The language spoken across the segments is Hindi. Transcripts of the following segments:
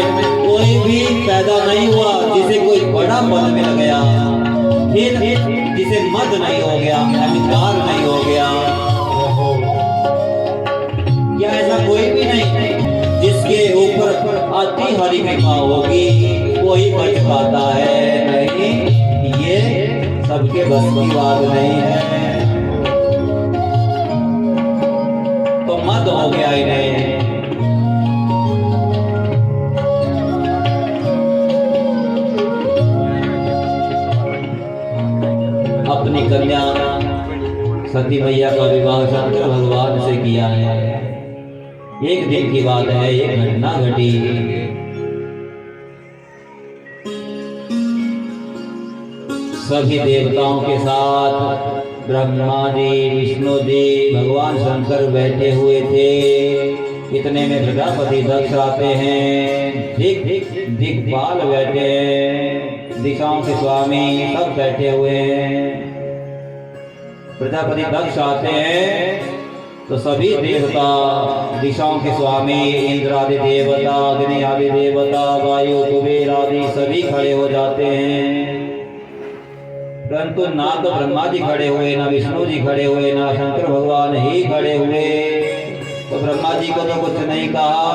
में कोई भी पैदा नहीं हुआ जिसे कोई बड़ा पद मिल गया, फिर जिसे मद नहीं हो गया, अहंकार नहीं हो गया। क्या ऐसा कोई भी नहीं जिसके ऊपर अति हरि कृपा होगी कोई बच पाता है? नहीं, ये सबके बस की बात नहीं है। तो मद हो गया इन्हें। अपनी कन्या सती मैया का विवाह शंकर भगवान से किया है। एक दिन की बात है, एक घटना घटी। सभी देवताओं के साथ ब्रह्मा जी, विष्णु जी, भगवान शंकर बैठे हुए थे। इतने में प्रजापति दक्ष आते हैं, दिक्पाल बैठे हैं, दिशाओं के स्वामी सब बैठे हुए हैं। प्रजापति दक्ष आते हैं तो सभी देवता, दिशाओं के स्वामी, इंद्र आदि देवता, अग्नि आदि देवता, वायु, कुबेर आदि सभी खड़े हो जाते हैं। परंतु ना तो ब्रह्मा जी खड़े हुए, ना विष्णु जी खड़े हुए, ना शंकर भगवान ही खड़े हुए। तो ब्रह्मा जी को तो कुछ नहीं कहा,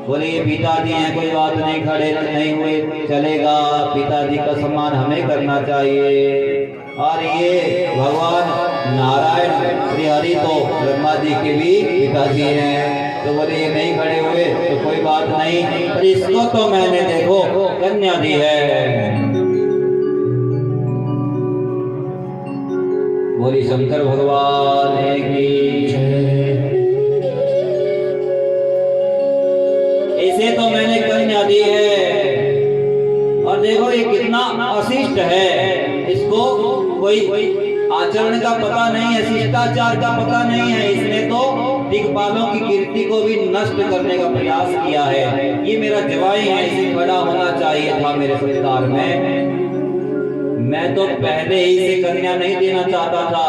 बोले ये पिताजी हैं, कोई बात नहीं, खड़े नहीं हुए चलेगा, पिताजी का सम्मान हमें करना चाहिए। और ये भगवान नारायण श्री हरि तो ब्रह्मा जी के भी पिताजी हैं, तो बोले ये नहीं खड़े हुए तो कोई बात नहीं, पर इसको तो मैंने देखो कन्या दी है। बोली शंकर भगवान की। इसे तो मैंने कन्या दी है, और देखो ये कितना अशिष्ट है, इसको कोई आचरण का पता नहीं है, शिष्टाचार का पता नहीं है। इसने तो दिक्पालों की कीर्ति को भी नष्ट करने का प्रयास किया है। ये मेरा जवाई है, इसे बड़ा होना चाहिए था मेरे सत्कार में। मैं तो पहले ही से कन्या नहीं देना चाहता था,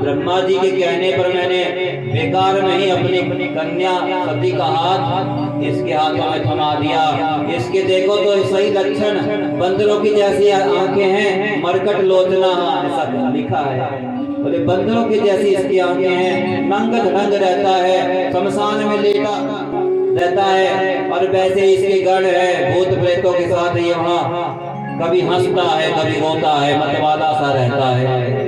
ब्रह्मा जी के कहने पर मैंने बेकार में ही अपनी कन्या सती का हाथ इसके हाथों में थमा दिया। इसके देखो तो सही लक्षण, बंदरों की जैसी आंखें हैं, मरकट लोचना, ऐसा लिखा है। बोले बंदरों की जैसी इसकी आंखें हैं, नंग धड़ंग रहता है, शमशान में लेटा रहता है, और वैसे इसके गढ़ है, भूत प्रेतों के साथ ये वहाँ कभी हंसता है, कभी रोता है, मतवाला सा रहता है।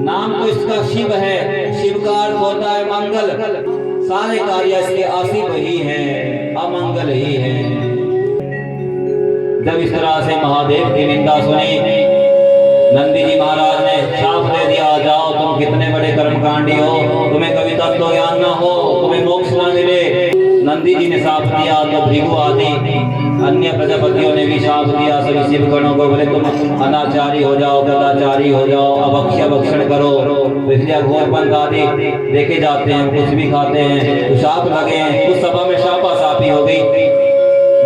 नाम तो इसका शिव है, शिव का अर्थ होता है मंगल। सारे कार्य इसके अशिव ही हैं, अमंगल ही हैं। जब इस तरह से महादेव की निंदा सुनी, नंदी जी महाराज ने शाप दे दिया, जाओ तुम कितने बड़े कर्मकांडी हो, तुम्हें कभी तत्व ज्ञान न हो, तुम्हें मोक्ष न मिले। नंदी जी ने शाप दिया तो भृगु आदि अन्य प्रजापतियों ने भी शाप दिया सभी शिवगणों को, बोले तुम अनाचारी हो जाओ, गदाचारी हो जाओ, अभक्ष्य भक्षण करो। तो इसलिए घोर पंथ आदि देखे जाते हैं, कुछ भी खाते हैं तो शाप लगे हैं। उस सभा में शापाशापी हो गई।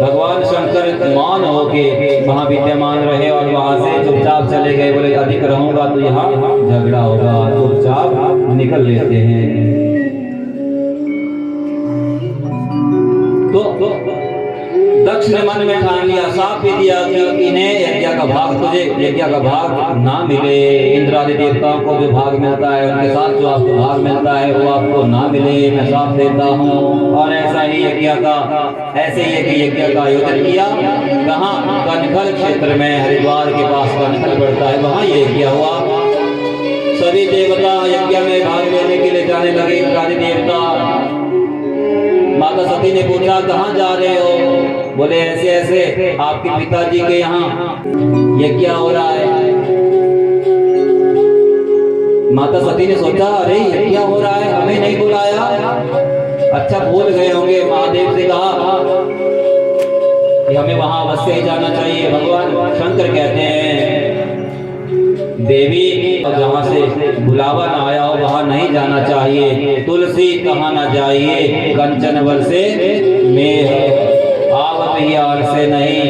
भगवान शंकर मौन होके वहां विद्यमान रहे और वहां से चुपचाप चले गए। बोले अधिक रहूंगा तो यहाँ झगड़ा होगा, चुपचाप निकल लेते हैं। तो दक्ष ने मन में ठान लिया, साफ भी दिया कि इन्हें यज्ञ का भाग, तुझे यज्ञ का भाग ना मिले। इंद्र आदि देवताओं को जो भाग मिलता है, उनके साथ जो आपको भाग मिलता है वो आपको ना मिले, मैं साफ देता हूँ। और ऐसा ही ऐसे ही यज्ञ का आयोजन किया। कहाँ? कनखल क्षेत्र में, हरिद्वार के पास कनखल पड़ता है, वहाँ ये यज्ञ हुआ। सभी देवता यज्ञ में भाग लेने के लिए जाने लगे। इंद्र आदि देवता, माता सती ने पूछा कहाँ जा रहे हो? बोले ऐसे ऐसे आपके पिताजी के यहाँ यज्ञ हो रहा है। माता सती ने सोचा अरे यज्ञ हो रहा है, हमें नहीं बुलाया। अच्छा भूल गए होंगे। महादेव से कहा कि हमें वहां अवश्य ही जाना चाहिए। भगवान शंकर कहते हैं देवी जहाँ से बुलावा न आया हो वहां नहीं जाना चाहिए। तुलसी कहाँ न जाइए, कंचन वर से मेह आवत ही आर से नहीं।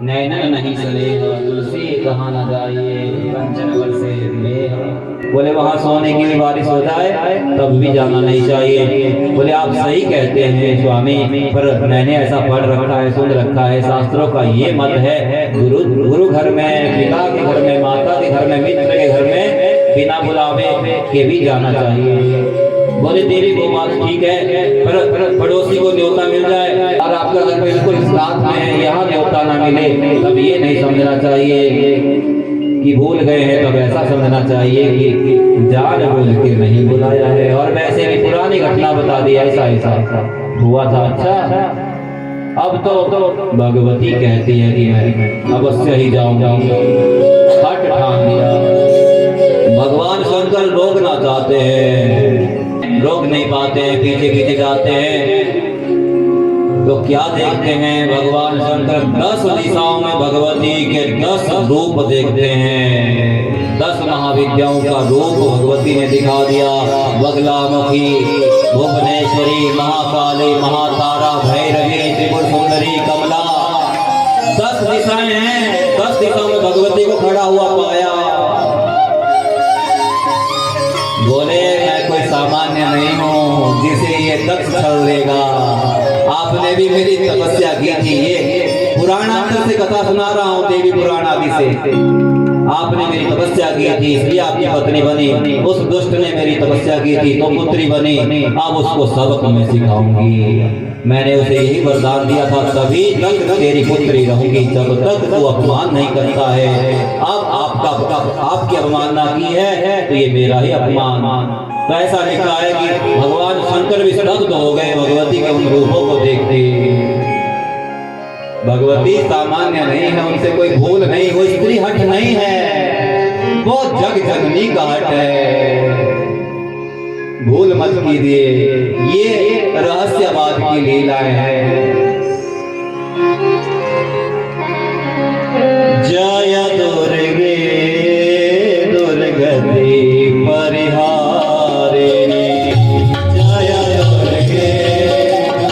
नैनन नहीं सलेगा, तुलसी कहाँ न जाइए, कंचन बरसे मेघ। बोले वहां सोने की भी बारिश हो जाए तब भी जाना नहीं चाहिए। बोले आप सही कहते हैं स्वामी, पर मैंने ऐसा पढ़ रखा है, सुन रखा है, शास्त्रों का ये मत है, गुरु घर में, पिता के घर में, माता के घर में, मित्र के घर में बिना बुलावे के भी जाना चाहिए। बोले तेरी वो बात ठीक है, पर पड़ोसी को न्योता मिल जाए और आपका घर बिल्कुल साथ में है, यहाँ न्योता ना मिले, तब ये नहीं समझना चाहिए कि भूल गए हैं, तब ऐसा समझना चाहिए कि जान बोल के नहीं बुलाया है। और वैसे भी पुरानी घटना बता दी, ऐसा ऐसा हुआ था। अच्छा अब तो भगवती कहती है कि मैं अवश्य ही जाऊंगा, हट ठान लिया। भगवान शंकर रोकना चाहते हैं, रोक नहीं पाते हैं, पीछे पीछे जाते हैं। तो क्या देखते हैं भगवान शंकर, 10 दिशाओं में भगवती के 10 रूप देखते हैं। 10 महाविद्याओं का रूप भगवती ने दिखा दिया। बगलामुखी, भुवनेश्वरी, महाकाली, महातारा, भैरवी, त्रिपुर सुंदरी, कमला। 10 दिशाएं हैं, 10 दिशाओं में भगवती को खड़ा हुआ पाया। बोले मैं कोई सामान्य नहीं हूँ जिसे ये दक्ष छल देगा। आपने भी मेरी तपस्या की थी, ये पुराणांतर से कथा सुना रहा हूँ, देवी पुराण आदि से। आपने मेरी तपस्या की थी इसलिए आपकी पत्नी बनी, उस दुष्ट ने मेरी तपस्या की थी तो पुत्री बनी, अब उसको सबक मैं सिखाऊंगी। मैंने उसे यही वरदान दिया था, तभी तक तेरी पुत्री रहूंगी जब तक तू अपमान नहीं करता है। अब आपकी अवमानना की है तो ये मेरा ही अपमान। तो ऐसा लिखा है कि भगवान शंकर भी स्तब्ध हो गए भगवती के उन रूपों को देखते। भगवती सामान्य नहीं है, उनसे कोई भूल नहीं, वो स्त्री हट नहीं है, वो जग जननी का हट है। भूल मत कीजिए, ये रहस्यवाद की लीलाएं हैं। जय दुर्गे दुर्गति परिहारिणी, जय दुर्गे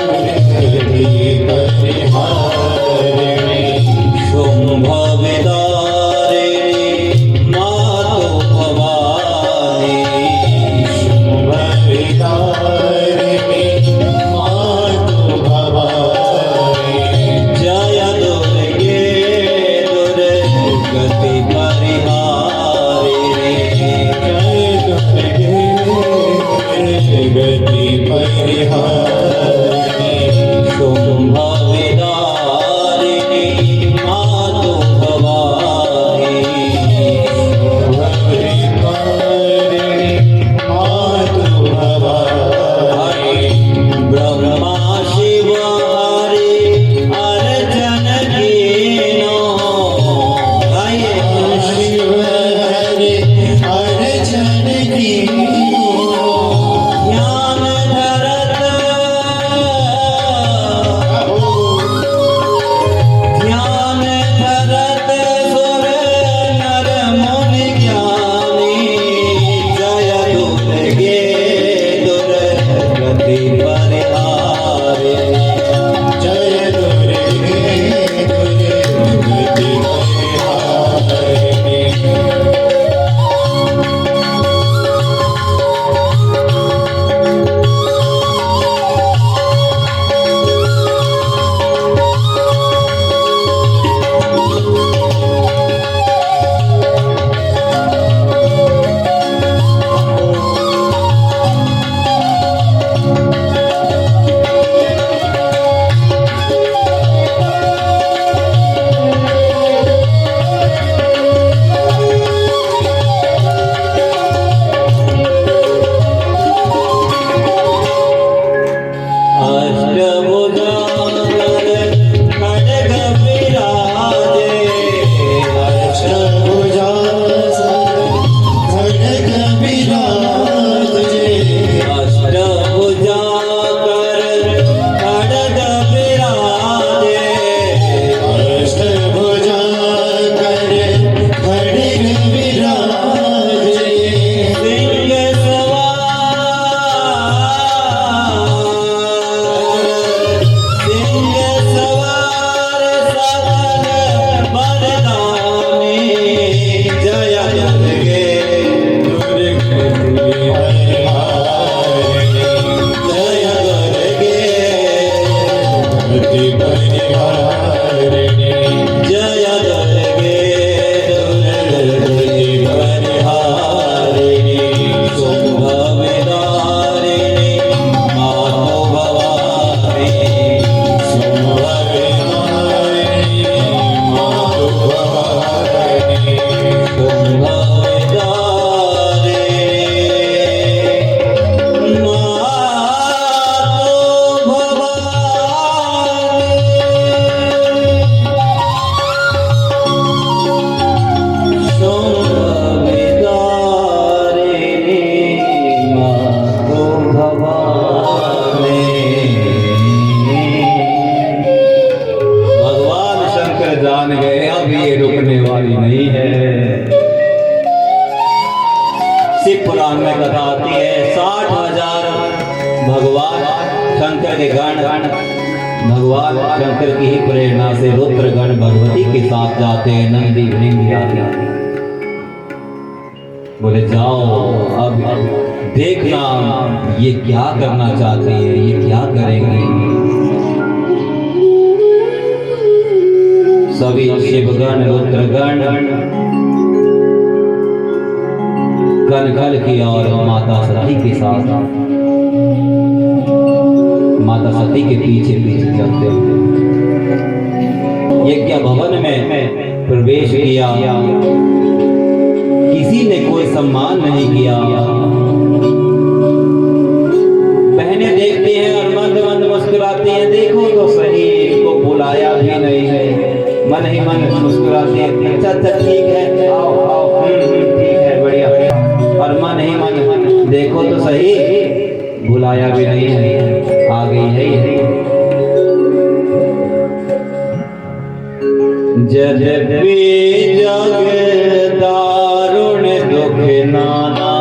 दुर्गति परिहारिणी, शुंभ विदारिणी मातु भवानी, शुंभ विदारिणी मातु भवानी, जय दुर्गे दुर्गति परिहारिणी, जय दुर्गे दुर्गति परिहारिणी, शुंभ विदारिणी मातु भवानी, शुंभ विदारिणी मातु भवानी, ब्रह्मा शिव हरि अर्चन कीनो, शिव हरि अर्चन कीनो, ज्ञान धरत सुर नर मुनि ज्ञानी, जय दुर्गे दुर्गति परिहारिणी, जय दुर्गे दुर्गति परिहारिणी। के गण भगवान शंकर की ही प्रेरणा से रुद्रगण भगवती के साथ जाते हैं नंदी भृंगी आदि। बोले जाओ अब देखना ये क्या करना चाहती है, ये क्या करेंगी। सभी शिवगण रुद्रगण कनखल की और माता सती के साथ माता सती के पीछे पीछे चलते हुए यज्ञ भवन में प्रवेश किया। किसी ने कोई सम्मान नहीं किया। बहनें देखती हैं और मंद मंद मुस्कुराती हैं, देखो तो सही, को बुलाया भी नहीं है, मन ही मन मुस्कुराती है, अच्छा अच्छा ठीक है, आओ आओ, ठीक है, बढ़िया। और मन ही मन देखो तो सही, बुलाया भी नहीं है, आ गई है ये। जद्यपि जग दारुण दुख नाना,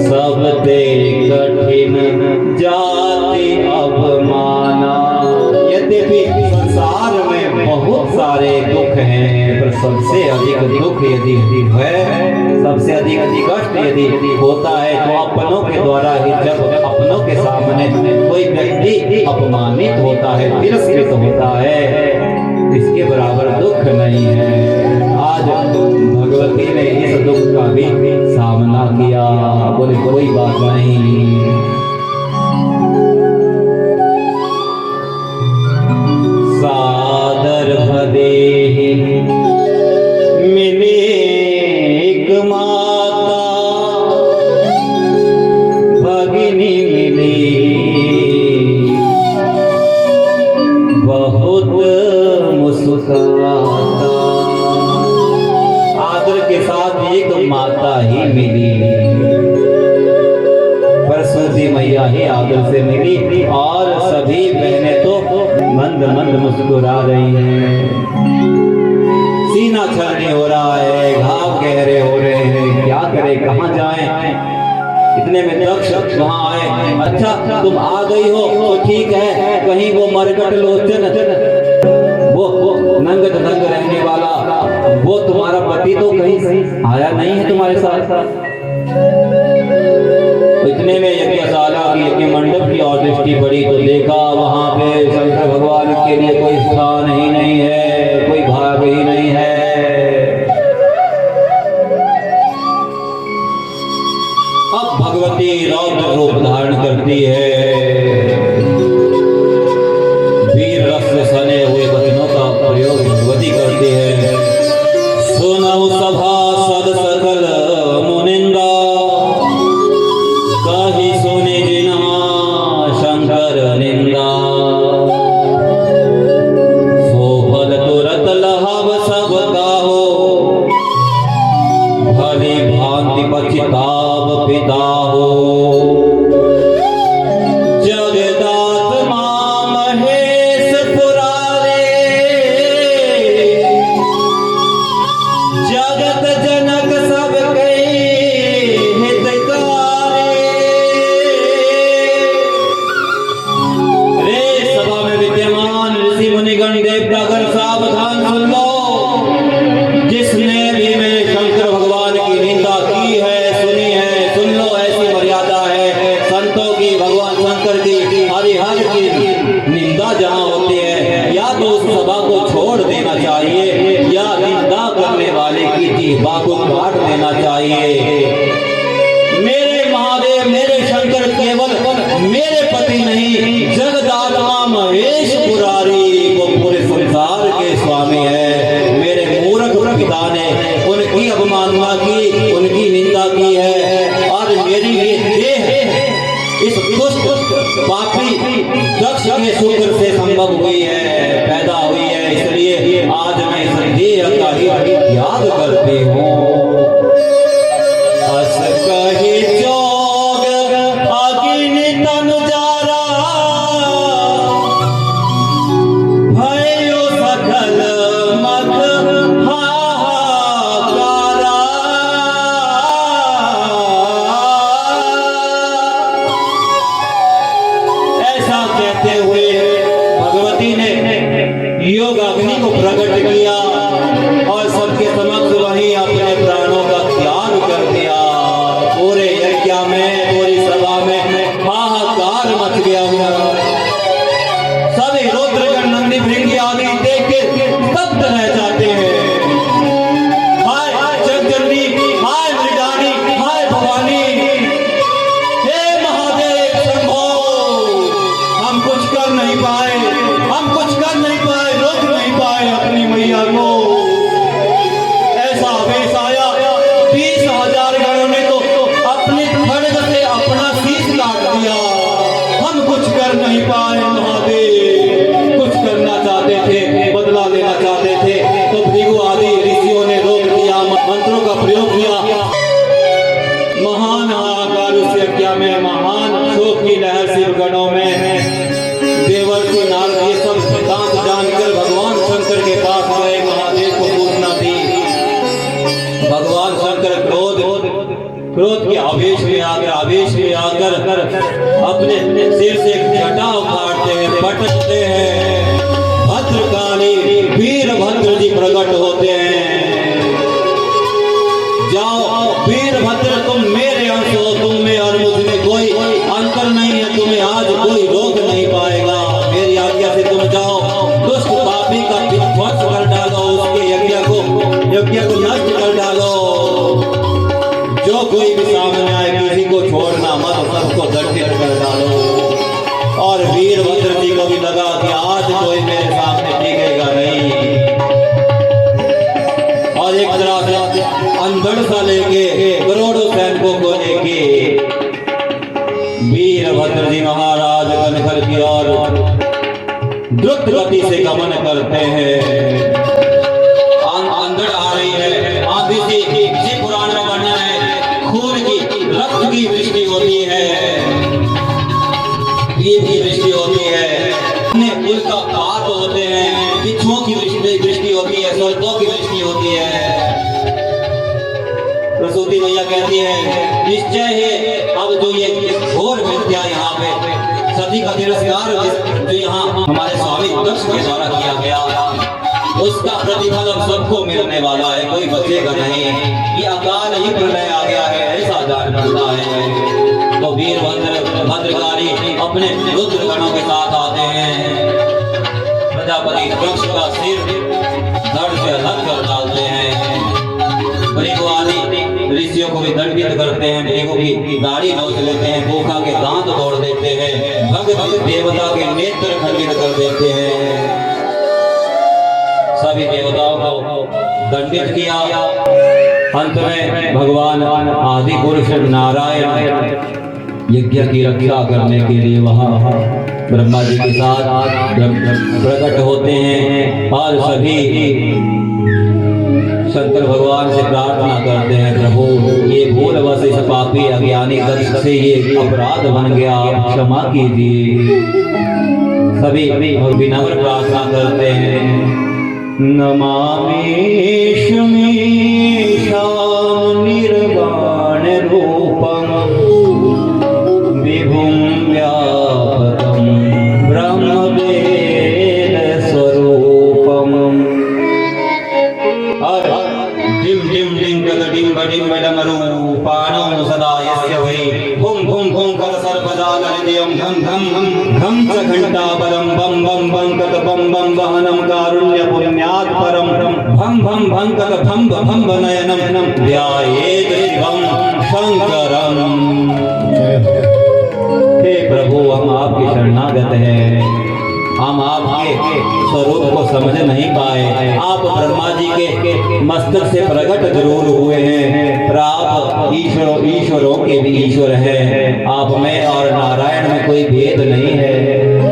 सब ते कठिन जाति अवमाना। यद्यपि संसार में बहुत सारे दुख हैं, पर सबसे अधिक दुख यदि है, सबसे अधिक कष्ट यदि होता है तो अपनों के द्वारा ही। जब अपनों के सामने कोई व्यक्ति अपमानित होता है, तिरस्कृत होता है, इसके बराबर दुख नहीं है। आज भगवती ने इस दुख का भी सामना किया। बोले कोई बात नहीं, सादर भदे मिले एक माता, भगिनी मिली बहुत मुस्कुराता। आदर के साथ एक माता ही मिली, सरस्वती मैया ही आदर से मिली, और सभी बहनें तो मंद मंद मुस्कुरा रही हैं। सीना छलनी हो रहा है, घाव गहरे हो रहे हैं, क्या करे, कहाँ जाएं। इतने में दक्ष वहां आए। अच्छा तुम आ गई हो तो ठीक है, कहीं वो मरकट लोचन, वो नंग धंग रहने वाला, वो तुम्हारा पति तो कहीं आया नहीं है तुम्हारे साथ। इतने में यज्ञशाला की यज्ञ मंडप की और दृष्टि पड़ी तो देखा वहां पे शंकर भगवान के लिए कोई स्थान ही नहीं है, कोई भाग ही नहीं है। अब भगवती रौद्र रूप धारण करती है, वीर रस से सने हुए वचनों का प्रयोग भगवती करती है। सुनौ सभा सद सकल मुनिंदा, कही सुनि जिन्हा शंकर निंदा। सो फल तुरत लहब सब काहो, भली भांति पछताव पिता हो। जगदात्मा महेश पुरारे, जगत जनक सब कई हितकारी। रे सभा में विद्यमान ऋषि मुनिगण देवतागण सावधान सुन लो। जिसने भी मेरे शंकर भगवान की निंदा की है, सुनी है, सुन लो, ऐसी मर्यादा है संतों की, भगवान शंकर की, हरिहर की निंदा जहाँ होती है, या तो उस सभा को छोड़ देना चाहिए, या निंदा करने वाले की जीवा को काट देना चाहिए। मेरे महादेव, मेरे शंकर केवल मेरे पति नहीं, जगदात्मा महेश पुरारी, वो पूरे संसार के स्वामी है। मेरे मूर्ख पिता ने उनकी अवमानना की, उनकी निंदा की है, और मेरी ये देह इस दुष्ट पापी दक्ष के शुक्र से संभव हुई है, पैदा हुई है, इसलिए आज मैं इस देह का ही त्याग करती हूँ। नहीं पाए, हम कुछ कर नहीं पाए, रोक नहीं पाए अपनी मैया को। ऐसा आवेश आया 20,000 गणों ने तो अपने खड्ग से अपना शीश काट दिया। हम कुछ कर नहीं पाए महादेव। कुछ करना चाहते थे, बदला लेना चाहते थे, तो भृगु आदि ऋषियों ने रोक दिया, मंत्रों का प्रयोग किया। महान हाहाकार उस यज्ञ में, महान शोक की लहर शिवगणों में। देवर्षि नारद ये सब सिद्धांत जानकर भगवान शंकर के पास गए, महादेव को सूचना दी। भगवान शंकर क्रोध के आवेश में आकर अपने सिर से एक जटा उखाड़ते हैं, पटकते हैं। भद्रकाली वीरभद्र जी प्रकट होते हैं। जाओ वीरभद्र, तुम मेरे अंश हो, तुम में और मुझ में कोई अंतर नहीं है, तुम्हें आज कोई रोक नहीं पाएगा। मेरी आज्ञा से तुम जाओ, दुष्ट पापी का ध्वंस कर डालो, उसके यज्ञ को नष्ट कर डालो। जो कोई भी सामने आए किसी को छोड़ना मत, सबको दंडित कर डालो। और वीरभद्र जी को भी लगा कि आज कोई मेरे सामने टिकेगा नहीं। और एक तरह से अंधड़ सा लेके करोड़ों सैनिकों को लेके वीरभद्र जी महाराज कनखल की ओर द्रुत गति से गमन करते हैं। अंधड़ आ रही है, आंधी सी पुराण में बनना है, खून की रक्त की वृष्टि होती है, वीर की वृष्टि होती है, उल्का पात होते हैं, बिच्छुओं की वृष्टि होती है, स्वर्गों की वृष्टि होती है। प्रसूति मैया कहती है निश्चय है अब जो ये घोर विद्या यहाँ पे सती का तिरस्कार जो यहाँ हमारे स्वामी दक्ष के द्वारा किया गया, उसका प्रतिफल अब सबको मिलने वाला है, कोई बचेगा नहीं। ये अकाल ही प्रलय आ गया है, ऐसा जान पड़ता है। तो भद्रकाली अपने रुद्र गणों के साथ आते हैं। प्रजापति दक्ष का सिर धड़ से अलग कर डालते हैं। भृगु आदि ऋषियों को भी दंडित करते हैं, भृगु की दाढ़ी नोच लेते हैं, गोखा के दांत तोड़ देते हैं, भगवत देवता के नेत्र खंडित कर देते हैं। सभी देवताओं को दंडित किया। अंत में भगवान आदि पुरुष नारायण यज्ञ की रक्षा करने के लिए वहां ब्रह्मा जी के साथ प्रकट होते हैं और सभी शंकर भगवान से प्रार्थना करते हैं, प्रभु ये भूलवश इस पापी अज्ञानी दक्ष से ये अपराध बन गया, आप क्षमा कीजिए। सभी विनम्र प्रार्थना करते हैं। नमामि शमीशान निर्वाण रूपम विभुं व्यापकं ब्रह्मवेद स्वरूपम। डिम डिम डिम डिम डिम डमरूपाणो सदा यस्य वै भुं भुं भुं कर सर्वजाल हृदयं घं घं घं च घंटापरं बम बम बम कत बम बम वहनं कारुण्य पुण्यात् परं भं भं भं कत भं भं नयनं ध्यायेत् शिवं शंकरं। हे प्रभु, हम आपकी शरणागत हैं, हम आपके स्वरूप को समझ नहीं पाए। आप ब्रह्मा जी के मस्तक से प्रकट जरूर हुए हैं, पर आप ईश्वरों के भी ईश्वर हैं। आप में और नारायण में कोई भेद नहीं है,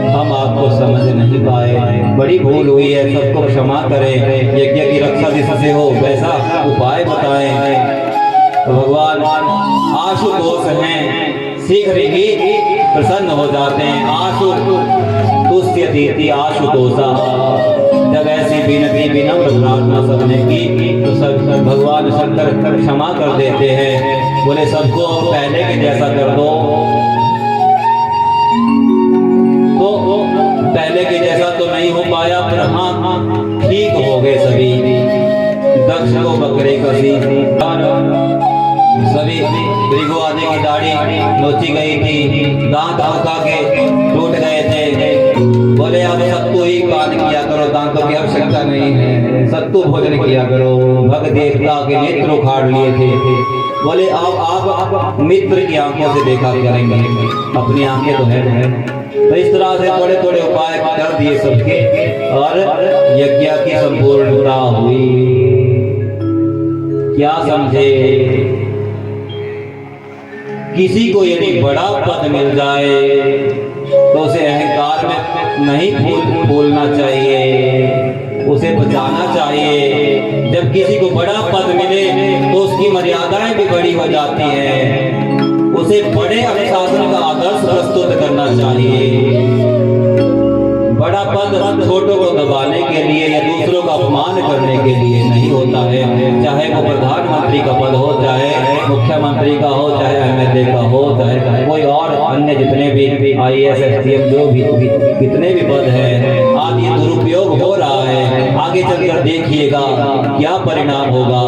हम आपको समझ नहीं पाए। बड़ी भूल हुई है, सबको क्षमा करें। यज्ञ की रक्षा जिससे हो वैसा उपाय बताएं। तो भगवान आशुतोष हैं, शीघ्र ही प्रसन्न हो जाते हैं। तुष्यति आशुतोषा। जब ऐसी विनती विनम्र प्रार्थना सबने की तो सब भगवान शंकर क्षमा कर देते हैं। बोले सबको पहले के जैसा कर दो। तो पहले के जैसा तो नहीं हो पाया, पर हाँ ठीक हो गए सभी। दक्ष को बकरे कसी, सभी भृगु आदि की दाढ़ी नोची गई थी, दांत हल्का के टूट गए थे। बोले अब सत्तू ही पान किया करो, दांतों की आवश्यकता नहीं है, सत्तू भोजन किया करो। भग देवता के नेत्र उखाड़ लिए थे। बोले आप मित्र की आंखों से देखा करेंगे, अपनी आंखें तो है। तो इस तरह से थोड़े थोड़े उपाय कर दिए सबके, और यज्ञ की संपूर्णता हुई। क्या समझे? किसी को यदि बड़ा पद मिल जाए तो उसे अहंकार में नहीं बोलना चाहिए, उसे बचाना चाहिए। जब किसी को बड़ा पद मिले तो उसकी मर्यादाएं भी बड़ी हो जाती हैं, उसे बड़े अनुशासन का आदर्श प्रस्तुत करना चाहिए। बड़ा पद छोटों को दबाने के लिए या दूसरों का अपमान करने के लिए नहीं होता है। चाहे वो प्रधानमंत्री का पद हो, चाहे मुख्यमंत्री का हो, चाहे एमएलए का हो, चाहे कोई और अन्य जितने भी IAS STM जो भी कितने भी पद हैं, आज ये दुरुपयोग हो रहा है। आगे चलकर देखिएगा क्या परिणाम होगा।